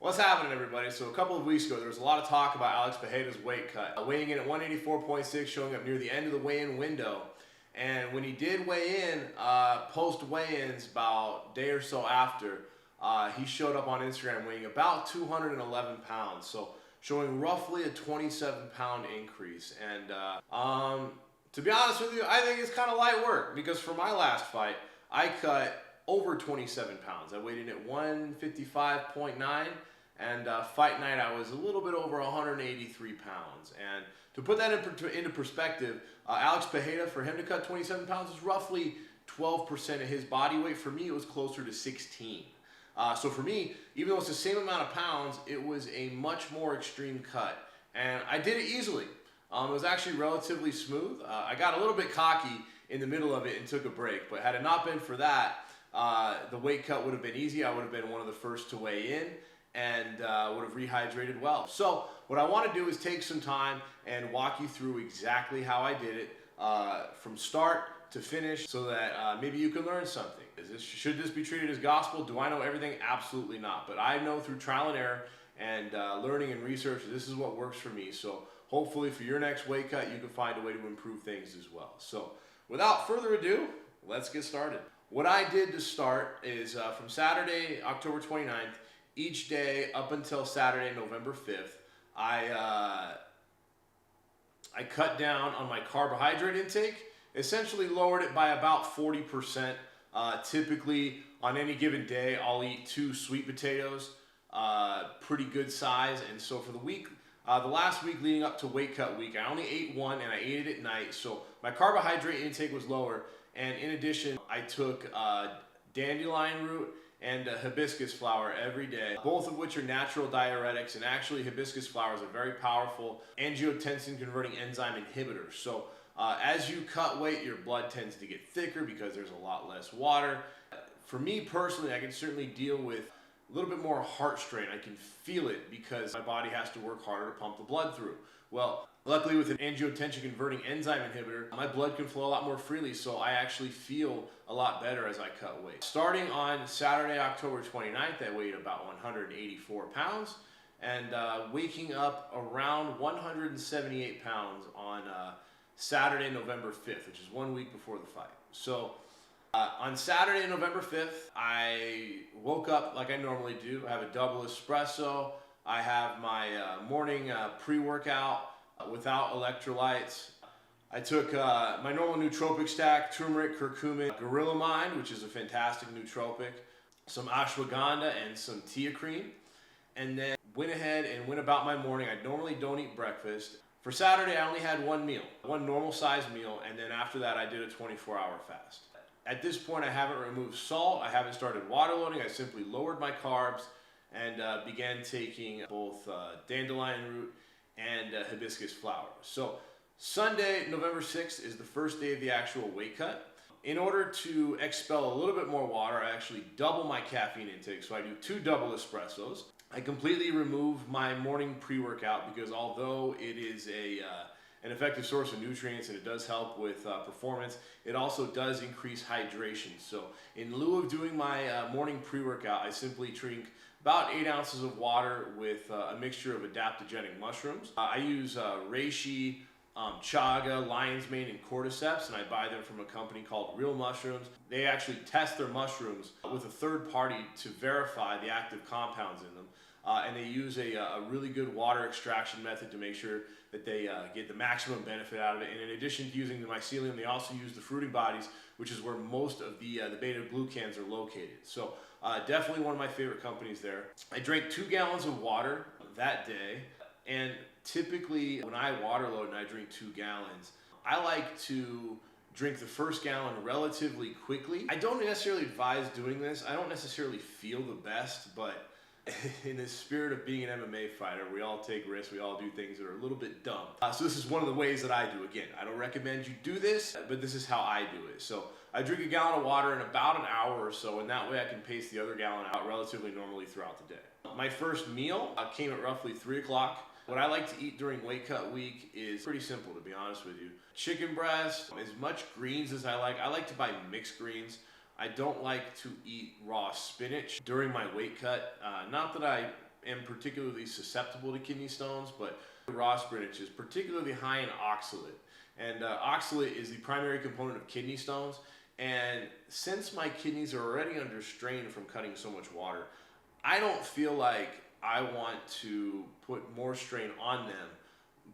What's happening, everybody? So a couple of weeks ago, there was a lot of talk about Alex Pereira's weight cut. Weighing in at 184.6, showing up near the end of the weigh-in window. And when he did weigh in, post weigh-ins about a day or so after, he showed up on Instagram weighing about 211 pounds. So showing roughly a 27-pound increase. And to be honest with you, I think it's kind of light work because for my last fight, I cut over 27 pounds. I weighed in at 155.9, and fight night I was a little bit over 183 pounds. And to put that into perspective, Alex Pereira, for him to cut 27 pounds is roughly 12% of his body weight. For me, it was closer to 16. So for me, even though it's the same amount of pounds, it was a much more extreme cut. And I did it easily. It was actually relatively smooth. I got a little bit cocky in the middle of it and took a break. But had it not been for that, the weight cut would have been easy. I would have been one of the first to weigh in and would have rehydrated well. So what I want to do is take some time and walk you through exactly how I did it from start to finish so that maybe you can learn something. Should this be treated as gospel? Do I know everything? Absolutely not. But I know through trial and error and learning and research, this is what works for me. So hopefully for your next weight cut, you can find a way to improve things as well. So without further ado, let's get started. What I did to start is from Saturday, October 29th, each day up until Saturday, November 5th, I cut down on my carbohydrate intake, essentially lowered it by about 40%. Typically, on any given day, I'll eat 2 sweet potatoes, pretty good size. And so for the week, the last week leading up to weight cut week, I only ate 1 and I ate it at night. So my carbohydrate intake was lower. And in addition, I took dandelion root and hibiscus flower every day, both of which are natural diuretics. And actually, hibiscus flower is a very powerful angiotensin-converting enzyme inhibitor. So as you cut weight, your blood tends to get thicker because there's a lot less water. For me personally, I can certainly deal with a little bit more heart strain. I can feel it because my body has to work harder to pump the blood through. Well, luckily with an angiotensin-converting enzyme inhibitor, my blood can flow a lot more freely, so I actually feel a lot better as I cut weight. Starting on Saturday, October 29th, I weighed about 184 pounds, and waking up around 178 pounds on Saturday, November 5th, which is 1 week before the fight. So on Saturday, November 5th, I woke up like I normally do. I have a double espresso. I have my morning pre-workout without electrolytes. I took my normal nootropic stack, turmeric, curcumin, gorilla mind, which is a fantastic nootropic, some ashwagandha, and some teacrine. And then went ahead and went about my morning. I normally don't eat breakfast. For Saturday, I only had one meal, one normal sized meal, and then after that, I did a 24-hour fast. At this point, I haven't removed salt. I haven't started water loading. I simply lowered my carbs and began taking both dandelion root and hibiscus flower. So Sunday, November 6th is the first day of the actual weight cut. In order to expel a little bit more water, I actually double my caffeine intake. So I do 2 double espressos. I completely remove my morning pre-workout because although it is an effective source of nutrients and it does help with performance, it also does increase hydration. So in lieu of doing my morning pre-workout, I simply drink about 8 ounces of water with a mixture of adaptogenic mushrooms. I use reishi, chaga, lion's mane, and cordyceps, and I buy them from a company called Real Mushrooms. They actually test their mushrooms with a third party to verify the active compounds in them. And they use a really good water extraction method to make sure that they get the maximum benefit out of it. And in addition to using the mycelium, they also use the fruiting bodies, which is where most of the beta-glucans are located. So definitely one of my favorite companies there. I drank 2 gallons of water that day. And typically when I water load and I drink 2 gallons, I like to drink the first gallon relatively quickly. I don't necessarily advise doing this. I don't necessarily feel the best, but in the spirit of being an MMA fighter, we all take risks, we all do things that are a little bit dumb. So this is one of the ways that I do. Again, I don't recommend you do this, but this is how I do it. So I drink a gallon of water in about an hour or so, and that way I can pace the other gallon out relatively normally throughout the day. My first meal came at roughly 3 o'clock. What I like to eat during weight cut week is pretty simple, to be honest with you. Chicken breast, as much greens as I like. I like to buy mixed greens. I don't like to eat raw spinach during my weight cut. Not that I am particularly susceptible to kidney stones, but raw spinach is particularly high in oxalate. And oxalate is the primary component of kidney stones. And since my kidneys are already under strain from cutting so much water, I don't feel like I want to put more strain on them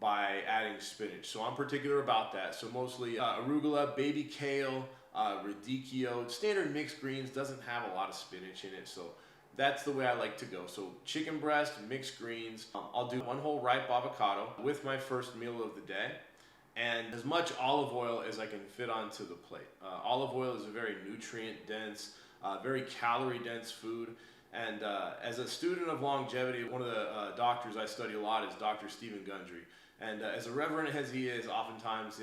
by adding spinach. So I'm particular about that. So mostly arugula, baby kale, radicchio. Standard mixed greens doesn't have a lot of spinach in it, so that's the way I like to go. So chicken breast, mixed greens. I'll do one whole ripe avocado with my first meal of the day, and as much olive oil as I can fit onto the plate. Olive oil is a very nutrient dense, very calorie dense food. And as a student of longevity, one of the doctors I study a lot is Dr. Stephen Gundry. And as irreverent as he is, oftentimes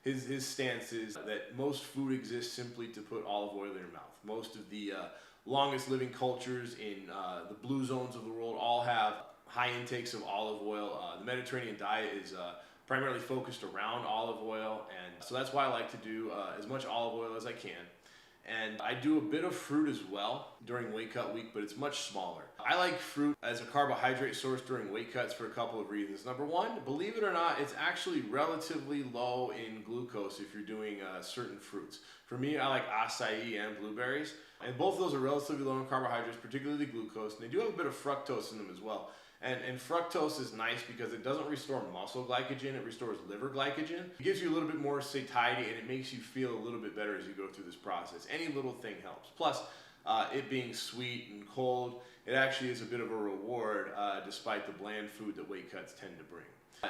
his stance is that most food exists simply to put olive oil in your mouth. Most of the longest living cultures in the blue zones of the world all have high intakes of olive oil. The Mediterranean diet is primarily focused around olive oil, and so that's why I like to do as much olive oil as I can. And I do a bit of fruit as well during weight cut week, but it's much smaller. I like fruit as a carbohydrate source during weight cuts for a couple of reasons. Number one, believe it or not, it's actually relatively low in glucose if you're doing certain fruits. For me, I like acai and blueberries, and both of those are relatively low in carbohydrates, particularly glucose, and they do have a bit of fructose in them as well. And fructose is nice because it doesn't restore muscle glycogen, it restores liver glycogen. It gives you a little bit more satiety, and it makes you feel a little bit better as you go through this process. Any little thing helps. Plus, it being sweet and cold, it actually is a bit of a reward despite the bland food that weight cuts tend to bring.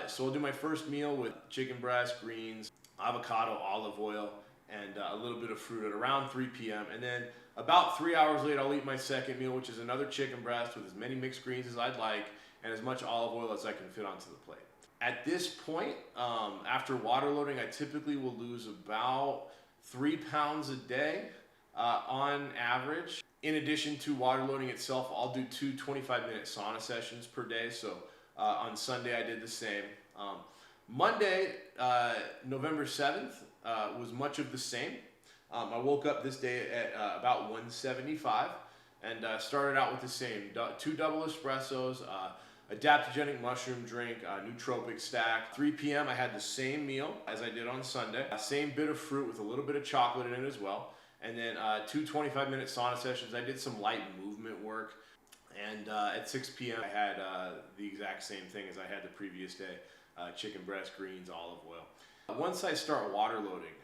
So I'll do my first meal with chicken breast, greens, avocado, olive oil, and a little bit of fruit at around 3 p.m. And then about 3 hours later, I'll eat my second meal, which is another chicken breast with as many mixed greens as I'd like and as much olive oil as I can fit onto the plate. At this point, after water loading, I typically will lose about 3 pounds a day on average. In addition to water loading itself, I'll do 2 25-minute sauna sessions per day. So on Sunday, I did the same. Monday, November 7th, was much of the same. I woke up this day at about 175 and started out with the same 2 double espressos, adaptogenic mushroom drink, nootropic stack. 3 p.m. I had the same meal as I did on Sunday. Same bit of fruit with a little bit of chocolate in it as well. And then 2 25-minute sauna sessions. I did some light movement work. And at 6 p.m. I had the exact same thing as I had the previous day. Chicken breast, greens, olive oil. Once I start water loading,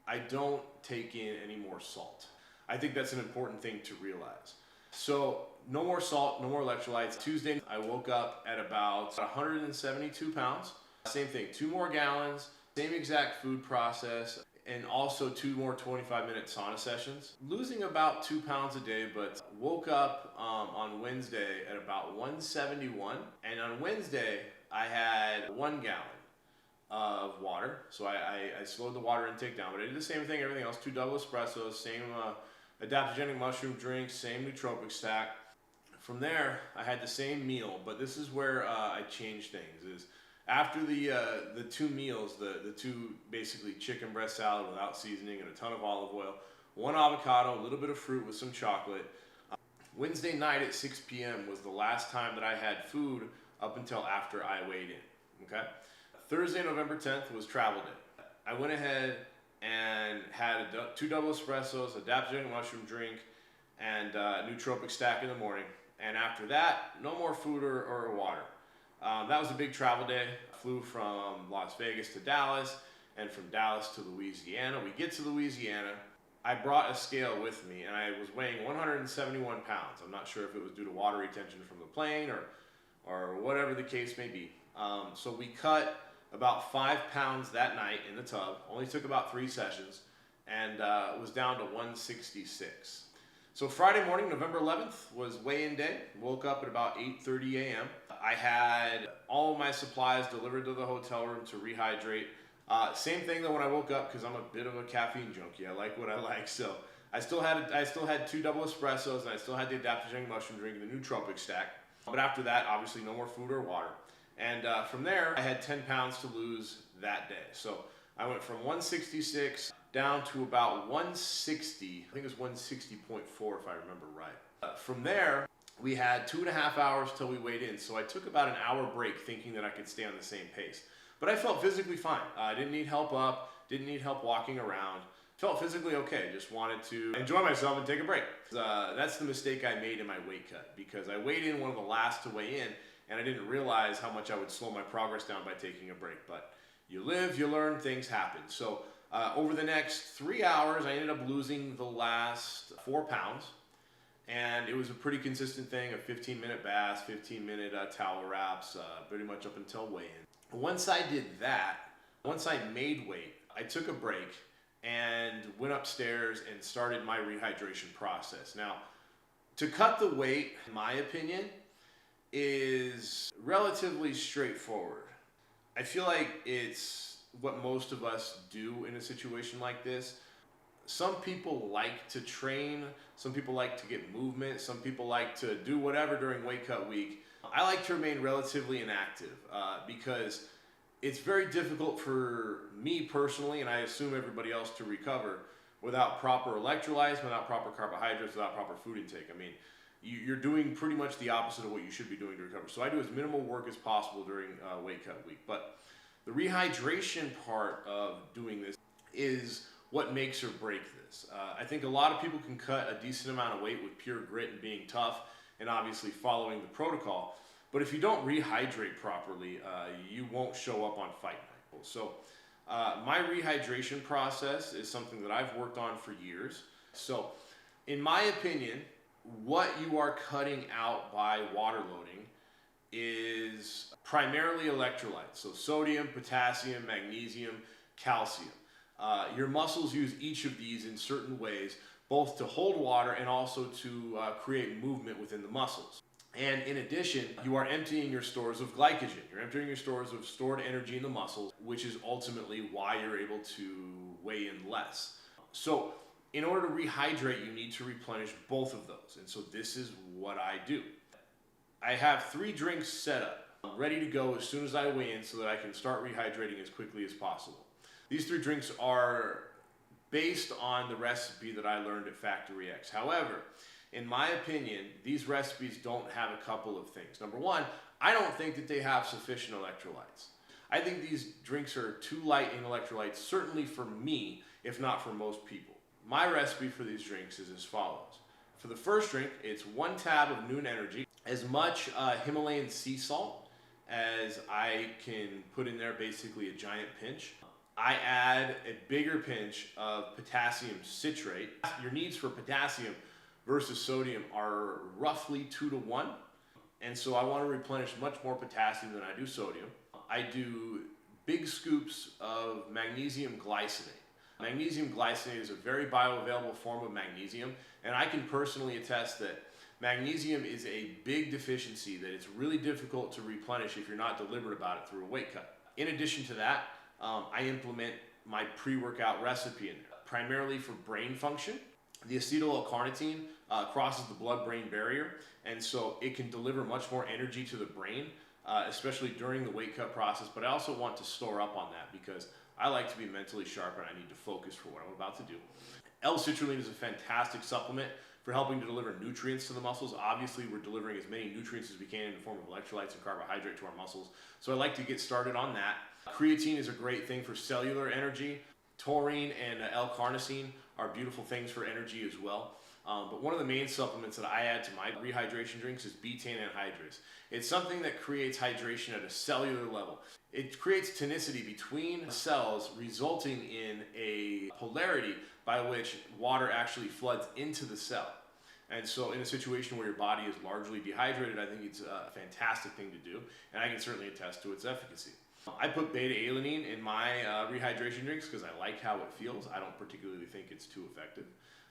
I don't take in any more salt. I think that's an important thing to realize. So no more salt, no more electrolytes. Tuesday, I woke up at about 172 pounds. Same thing, 2 more gallons, same exact food process, and also 2 more 25-minute sauna sessions. Losing about 2 pounds a day, but woke up on Wednesday at about 171. And on Wednesday, I had 1 gallon of water. So I slowed the water intake down, but I did the same thing, everything else, 2 double espressos, same adaptogenic mushroom drink, same nootropic stack. From there, I had the same meal, but this is where I changed things. Is after the 2 meals, the 2 basically chicken breast salad without seasoning and a ton of olive oil, 1 avocado, a little bit of fruit with some chocolate. Wednesday night at 6 p.m. was the last time that I had food up until after I weighed in. Okay. Thursday, November 10th was travel day. I went ahead and had 2 double espressos, adaptogenic mushroom drink, and nootropic stack in the morning. And after that, no more food or water. That was a big travel day. I flew from Las Vegas to Dallas, and from Dallas to Louisiana. We get to Louisiana. I brought a scale with me, and I was weighing 171 pounds. I'm not sure if it was due to water retention from the plane or whatever the case may be. So we cut about 5 pounds that night in the tub. Only took about 3 sessions, and was down to 166. So Friday morning, November 11th, was weigh-in day. Woke up at about 8:30 a.m. I had all my supplies delivered to the hotel room to rehydrate. Same thing though when I woke up, because I'm a bit of a caffeine junkie. I like what I like. So I still had 2 double espressos, and I still had the adaptogenic mushroom drink and the nootropic stack. But after that, obviously no more food or water. And from there, I had 10 pounds to lose that day. So I went from 166 down to about 160. I think it was 160.4 if I remember right. From there, We had 2.5 hours till we weighed in, so I took about an hour break thinking that I could stay on the same pace. But I felt physically fine. I didn't need help up, didn't need help walking around. Felt physically okay, just wanted to enjoy myself and take a break. That's the mistake I made in my weight cut, because I weighed in one of the last to weigh in, and I didn't realize how much I would slow my progress down by taking a break. But you live, you learn, things happen. So over the next 3 hours, I ended up losing the last 4 pounds. And it was a pretty consistent thing, a 15-minute bath, 15-minute towel wraps, pretty much up until weigh-in. Once I did that, once I made weight, I took a break and went upstairs and started my rehydration process. Now, to cut the weight, in my opinion, is relatively straightforward. I feel like it's what most of us do in a situation like this. Some people like to train, some people like to get movement, some people like to do whatever during weight cut week. I like to remain relatively inactive because it's very difficult for me personally, and I assume everybody else, to recover without proper electrolytes, without proper carbohydrates, without proper food intake. I mean, you're doing pretty much the opposite of what you should be doing to recover. So I do as minimal work as possible during weight cut week. But the rehydration part of doing this is what makes or break this. I think a lot of people can cut a decent amount of weight with pure grit and being tough and obviously following the protocol. But if you don't rehydrate properly, you won't show up on fight night. So my rehydration process is something that I've worked on for years. So in my opinion, what you are cutting out by water loading is primarily electrolytes. So sodium, potassium, magnesium, calcium. Your muscles use each of these in certain ways, both to hold water and also to create movement within the muscles. And in addition, you are emptying your stores of glycogen. You're emptying your stores of stored energy in the muscles, which is ultimately why you're able to weigh in less. So in order to rehydrate, you need to replenish both of those. And so this is what I do. I have 3 drinks set up, ready to go as soon as I weigh in so that I can start rehydrating as quickly as possible. These 3 drinks are based on the recipe that I learned at Factory X. However, in my opinion, these recipes don't have a couple of things. Number one, I don't think that they have sufficient electrolytes. I think these drinks are too light in electrolytes, certainly for me, if not for most people. My recipe for these drinks is as follows. For the first drink, it's 1 tab of Noon Energy, as much Himalayan sea salt as I can put in there, basically a giant pinch. I add a bigger pinch of potassium citrate. Your needs for potassium versus sodium are roughly 2 to 1. And so I want to replenish much more potassium than I do sodium. I do big scoops of magnesium glycinate. Magnesium glycinate is a very bioavailable form of magnesium, and I can personally attest that magnesium is a big deficiency that it's really difficult to replenish if you're not deliberate about it through a weight cut. In addition to that, I implement my pre-workout recipe in there, primarily for brain function. The acetyl L-carnitine crosses the blood-brain barrier, and so it can deliver much more energy to the brain, especially during the weight cut process. But I also want to store up on that because I like to be mentally sharp and I need to focus for what I'm about to do. L-citrulline is a fantastic supplement for helping to deliver nutrients to the muscles. Obviously, we're delivering as many nutrients as we can in the form of electrolytes and carbohydrate to our muscles. So I like to get started on that. Creatine is a great thing for cellular energy. Taurine and L-carnosine are beautiful things for energy as well. But one of the main supplements that I add to my rehydration drinks is betaine anhydrous. It's something that creates hydration at a cellular level. It creates tonicity between cells, resulting in a polarity by which water actually floods into the cell. And so in a situation where your body is largely dehydrated, I think it's a fantastic thing to do, and I can certainly attest to its efficacy. I put beta-alanine in my rehydration drinks because I like how it feels. I don't particularly think it's too effective.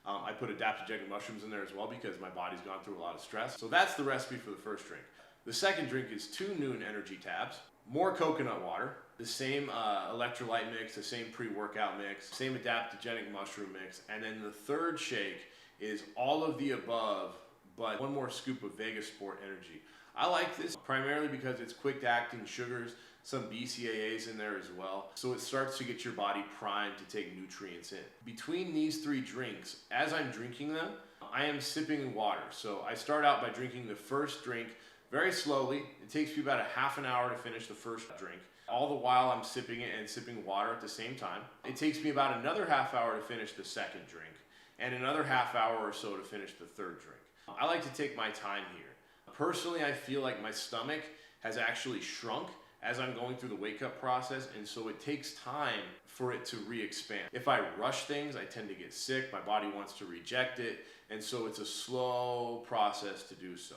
I put adaptogenic mushrooms in there as well because my body's gone through a lot of stress. So that's the recipe for the first drink. The second drink is 2 Noon Energy tabs, more coconut water, the same electrolyte mix, the same pre-workout mix, same adaptogenic mushroom mix, and then the third shake is all of the above, but 1 more scoop of Vega Sport Energy. I like this primarily because it's quick-acting sugars, some BCAAs in there as well. So it starts to get your body primed to take nutrients in. Between these 3 drinks, as I'm drinking them, I am sipping water. So I start out by drinking the first drink very slowly. It takes me about a half an hour to finish the first drink. All the while I'm sipping it and sipping water at the same time. It takes me about another half hour to finish the second drink and another half hour or so to finish the third drink. I like to take my time here. Personally, I feel like my stomach has actually shrunk as I'm going through the wake up process, and so it takes time for it to re-expand. If I rush things, I tend to get sick, my body wants to reject it, and so it's a slow process to do so.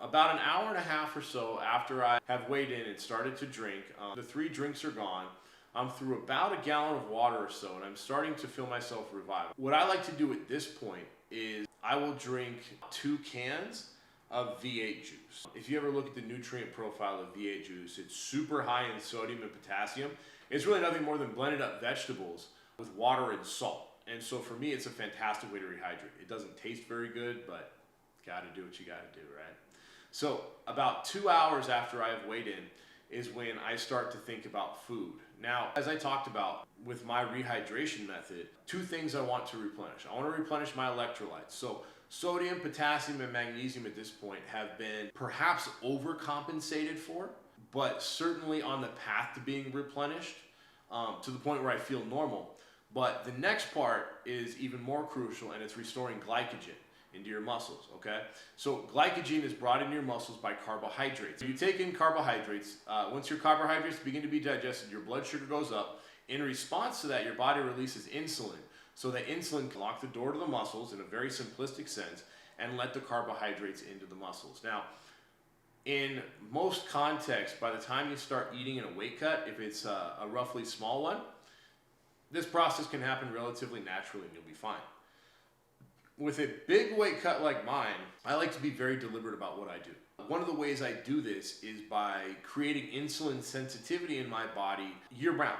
About an hour and a half or so after I have weighed in and started to drink, the 3 drinks are gone. I'm through about a gallon of water or so, and I'm starting to feel myself revive. What I like to do at this point is I will drink 2 cans of V8 juice. If you ever look at the nutrient profile of V8 juice, it's super high in sodium and potassium. It's really nothing more than blended up vegetables with water and salt. And so for me, it's a fantastic way to rehydrate. It doesn't taste very good, but gotta do what you gotta do, right? So about 2 hours after I have weighed in is when I start to think about food. Now, as I talked about with my rehydration method, 2 things I want to replenish. I want to replenish my electrolytes. So sodium, potassium, and magnesium at this point have been perhaps overcompensated for, but certainly on the path to being replenished to the point where I feel normal. But the next part is even more crucial, and it's restoring glycogen into your muscles, okay? So glycogen is brought into your muscles by carbohydrates. You take in carbohydrates, once your carbohydrates begin to be digested, your blood sugar goes up. In response to that, your body releases insulin. So that insulin can lock the door to the muscles in a very simplistic sense and let the carbohydrates into the muscles. Now, in most contexts, by the time you start eating in a weight cut, if it's a roughly small one, this process can happen relatively naturally and you'll be fine. With a big weight cut like mine, I like to be very deliberate about what I do. One of the ways I do this is by creating insulin sensitivity in my body year-round.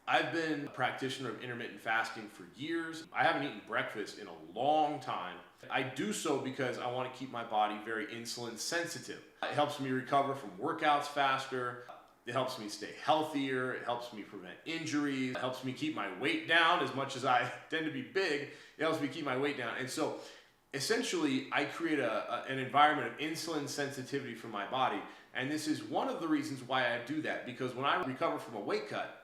I've been a practitioner of intermittent fasting for years. I haven't eaten breakfast in a long time. I do so because I want to keep my body very insulin sensitive. It helps me recover from workouts faster. It helps me stay healthier. It helps me prevent injuries. It helps me keep my weight down. As much as I tend to be big, it helps me keep my weight down. And so essentially, I create an environment of insulin sensitivity for my body. And this is one of the reasons why I do that, because when I recover from a weight cut,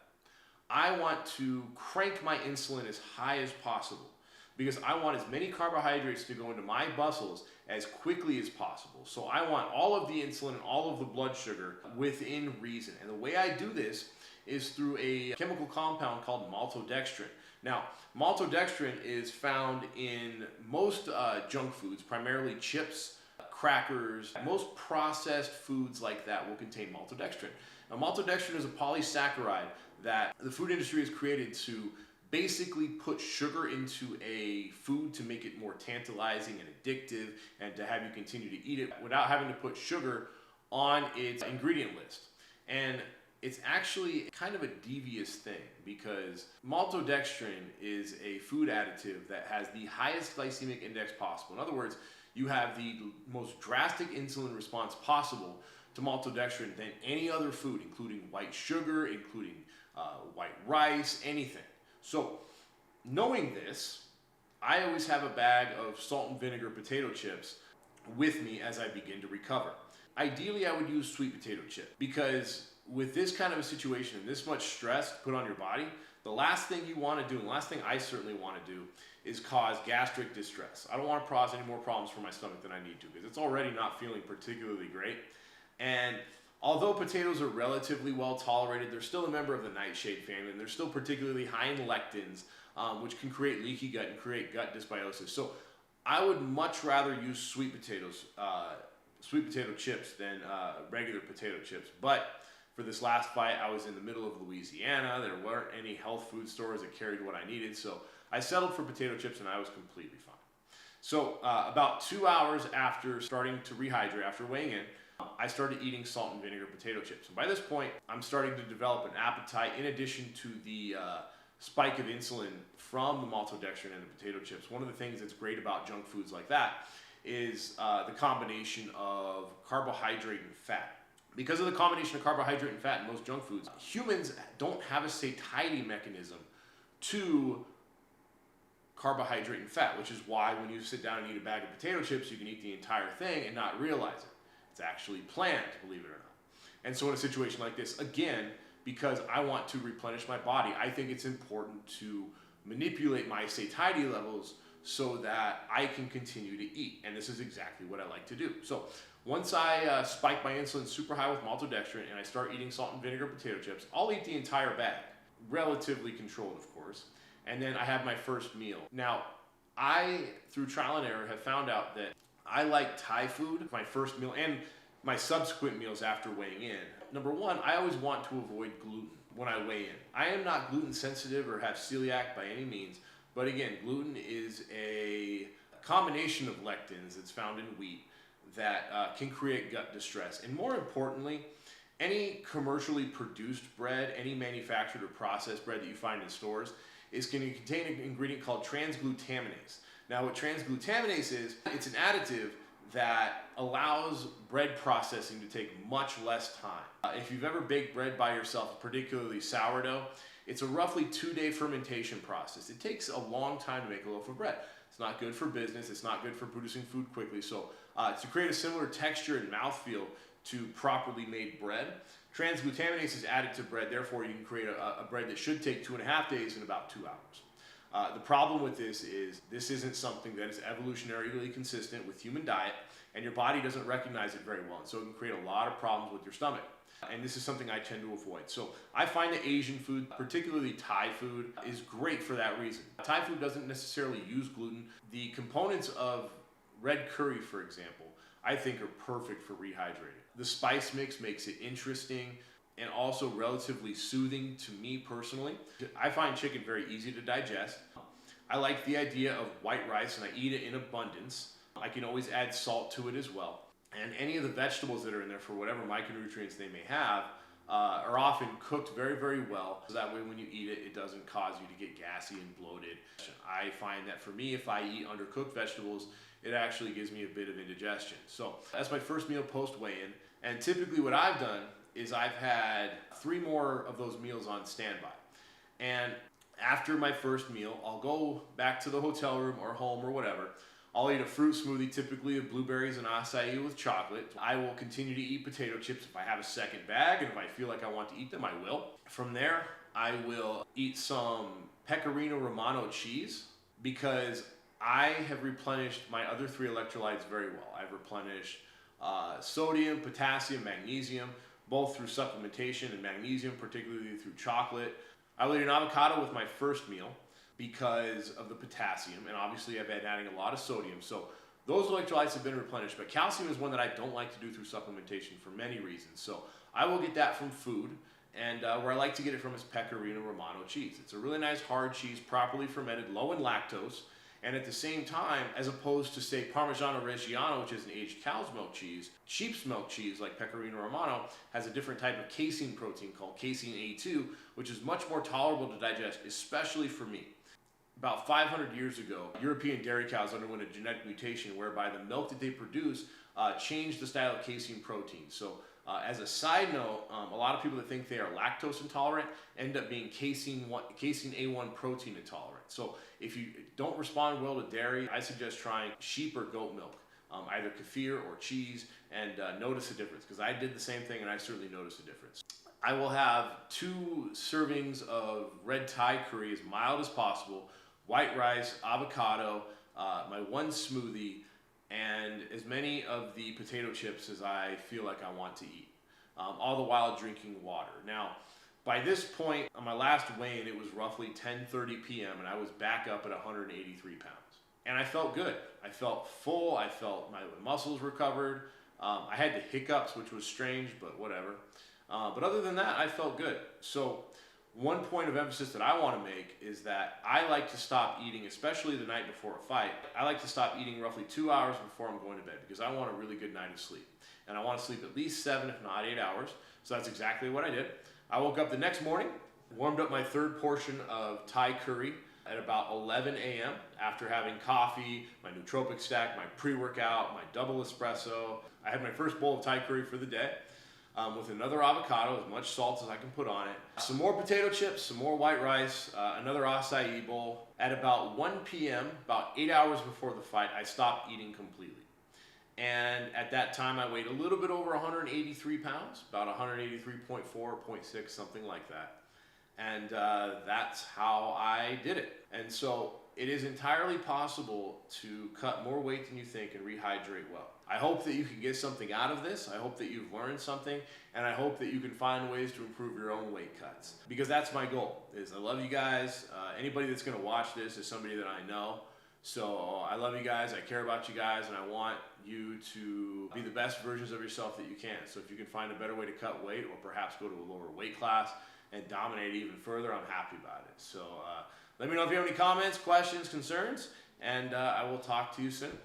I want to crank my insulin as high as possible because I want as many carbohydrates to go into my muscles as quickly as possible. So I want all of the insulin and all of the blood sugar within reason. And the way I do this is through a chemical compound called maltodextrin. Now, maltodextrin is found in most junk foods, primarily chips, crackers. Most processed foods like that will contain maltodextrin. Now, maltodextrin is a polysaccharide that the food industry has created to basically put sugar into a food to make it more tantalizing and addictive and to have you continue to eat it without having to put sugar on its ingredient list. And it's actually kind of a devious thing because maltodextrin is a food additive that has the highest glycemic index possible. In other words, you have the most drastic insulin response possible to maltodextrin than any other food, including white sugar, including white rice, anything. So knowing this, I always have a bag of salt and vinegar potato chips with me as I begin to recover. Ideally, I would use sweet potato chip because with this kind of a situation and this much stress put on your body, the last thing you want to do, and the last thing I certainly want to do, is cause gastric distress. I don't want to cause any more problems for my stomach than I need to because it's already not feeling particularly great. And although potatoes are relatively well tolerated, they're still a member of the nightshade family, and they're still particularly high in lectins, which can create leaky gut and create gut dysbiosis. So I would much rather use sweet potato chips than regular potato chips. But for this last fight, I was in the middle of Louisiana. There weren't any health food stores that carried what I needed, so I settled for potato chips, and I was completely fine. So about 2 hours after starting to rehydrate, after weighing in, I started eating salt and vinegar potato chips. And by this point, I'm starting to develop an appetite in addition to the spike of insulin from the maltodextrin and the potato chips. One of the things that's great about junk foods like that is the combination of carbohydrate and fat. Because of the combination of carbohydrate and fat in most junk foods, humans don't have a satiety mechanism to carbohydrate and fat, which is why when you sit down and eat a bag of potato chips, you can eat the entire thing and not realize it. It's actually planned, believe it or not. And so in a situation like this, again, because I want to replenish my body, I think it's important to manipulate my satiety levels so that I can continue to eat. And this is exactly what I like to do. So once I spike my insulin super high with maltodextrin and I start eating salt and vinegar potato chips, I'll eat the entire bag, relatively controlled, of course. And then I have my first meal. Now, I, through trial and error, have found out that I like Thai food, my first meal, and my subsequent meals after weighing in. Number one, I always want to avoid gluten when I weigh in. I am not gluten sensitive or have celiac by any means, but again, gluten is a combination of lectins that's found in wheat that can create gut distress. And more importantly, any commercially produced bread, any manufactured or processed bread that you find in stores is going to contain an ingredient called transglutaminase. Now what transglutaminase is, it's an additive that allows bread processing to take much less time. If you've ever baked bread by yourself, particularly sourdough, it's a roughly 2-day fermentation process. It takes a long time to make a loaf of bread. It's not good for business. It's not good for producing food quickly. So to create a similar texture and mouthfeel to properly made bread, transglutaminase is added to bread. Therefore, you can create a bread that should take 2.5 days in about 2 hours. The problem with this is this isn't something that is evolutionarily consistent with human diet, and your body doesn't recognize it very well. And so it can create a lot of problems with your stomach. And this is something I tend to avoid. So I find that Asian food, particularly Thai food, is great for that reason. Thai food doesn't necessarily use gluten. The components of red curry, for example, I think are perfect for rehydrating. The spice mix makes it interesting and also relatively soothing to me personally. I find chicken very easy to digest. I like the idea of white rice and I eat it in abundance. I can always add salt to it as well. And any of the vegetables that are in there, for whatever micronutrients they may have, are often cooked very, very well. So that way when you eat it, it doesn't cause you to get gassy and bloated. I find that for me, if I eat undercooked vegetables, it actually gives me a bit of indigestion. So that's my first meal post weigh-in. And typically what I've done is I've had 3 more of those meals on standby. And after my first meal, I'll go back to the hotel room or home or whatever. I'll eat a fruit smoothie, typically of blueberries and acai with chocolate. I will continue to eat potato chips if I have a second bag, and if I feel like I want to eat them, I will. From there, I will eat some pecorino romano cheese because I have replenished my other 3 electrolytes very well. I've replenished sodium, potassium, magnesium, both through supplementation, and magnesium particularly through chocolate. I will eat an avocado with my first meal because of the potassium, and obviously I've been adding a lot of sodium. So those electrolytes have been replenished, but calcium is one that I don't like to do through supplementation for many reasons. So I will get that from food, and where I like to get it from is pecorino romano cheese. It's a really nice hard cheese, properly fermented, low in lactose, and at the same time, as opposed to say Parmigiano Reggiano, which is an aged cow's milk cheese, sheep's milk cheese like Pecorino Romano has a different type of casein protein called casein A2, which is much more tolerable to digest, especially for me. About 500 years ago, European dairy cows underwent a genetic mutation whereby the milk that they produce changed the style of casein protein. So as a side note, a lot of people that think they are lactose intolerant end up being casein A1 protein intolerant. So if you don't respond well to dairy, I suggest trying sheep or goat milk, either kefir or cheese, and notice a difference, because I did the same thing and I certainly noticed a difference. I will have 2 servings of red Thai curry, as mild as possible, white rice, avocado, my 1 smoothie, and as many of the potato chips as I feel like I want to eat, all the while drinking water. Now, by this point, on my last weigh-in, it was roughly 10:30 p.m. and I was back up at 183 pounds. And I felt good. I felt full. I felt my muscles recovered. I had the hiccups, which was strange, but whatever. But other than that, I felt good. So one point of emphasis that I want to make is that I like to stop eating, especially the night before a fight. I like to stop eating roughly 2 hours before I'm going to bed because I want a really good night of sleep. And I want to sleep at least 7, if not 8 hours. So that's exactly what I did. I woke up the next morning, warmed up my 3rd portion of Thai curry at about 11 a.m. after having coffee, my nootropic stack, my pre-workout, my double espresso. I had my first bowl of Thai curry for the day. with another avocado, as much salt as I can put on it, some more potato chips, some more white rice, another acai bowl. At about 1 p.m., about 8 hours before the fight, I stopped eating completely. And at that time, I weighed a little bit over 183 pounds, about 183.4 or 0.6, something like that. And that's how I did it. And so it is entirely possible to cut more weight than you think and rehydrate well. I hope that you can get something out of this. I hope that you've learned something, and I hope that you can find ways to improve your own weight cuts, because that's my goal. I love you guys. Anybody that's going to watch this is somebody that I know. So I love you guys, I care about you guys, and I want you to be the best versions of yourself that you can. So if you can find a better way to cut weight, or perhaps go to a lower weight class and dominate even further, I'm happy about it. So let me know if you have any comments, questions, concerns, and I will talk to you soon.